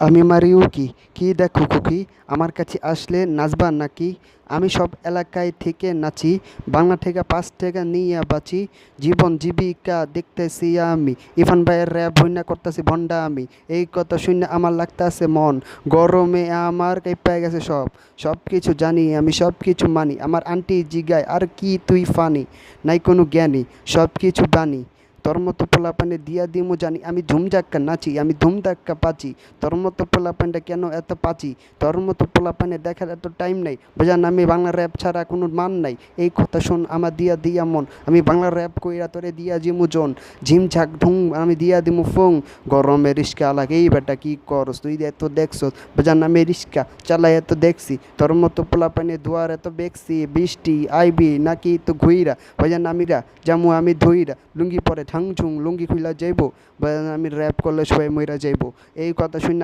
আমি মারি উকি, কি দেখো খুকি, আমার কাছে আসলে নাচবা নাকি? আমি সব এলাকায় থেকে নাচি, বাংলা থেকে 5 টাকা নিয়ে বাঁচি। জীবন জীবিকা দেখতেছি আমি, ইরফান ভাইয়ের র্যাপ হইনা করতেছি ভন্ডা আমি। এই কথা শুনে আমার লাগতাছে মন, গরমে আমার কাঁইপা গেছে সব। সব কিছু জানি আমি, সব কিছু মানি, আমার আন্টি জিগায় আর কি তুই ফানি? নাই কোনো জ্ঞানী, সব কিছু বানি। তোর মতো পোলাপানে দিয়া দিমু জানি, আমি ধুমধাক্কা নাচি, আমি ধুমধাক্কা পাচি। তোর মতো পোলাপানটা কেন এত পাচি? তোর মতো পোলাপানে দেখার এত টাইম নাই, বাজান আমি বাংলা র্যাপ ছাড়া কোনো মান নাই। এই কথা শোন আমার দিয়া দিয়া মন, আমি বাংলা র্যাপ কইরা তোরে দিয়া জিমু জন। ঝিমঝাক ঢুং আমি দিয়া দিমু ফোং। গরমে রিস্কা লাগে এই বেটা কি করস তুই এত দেখছস? বাজান আমি রিস্কা চালাই এত দেখছি, তোর মতো পোলাপানে দুয়ার এত দেখছি। বৃষ্টি আইবি নাকি তো ঘুইরা, বাজান আমিরা জামু আমি ধুইরা। লুঙ্গি পরে ঠাং ঝুং লুঙ্গি খুইলা যাইবো, বাজান আমি র্যাপ করলে সবাই মইরা যাইবো। এই কথা শুনে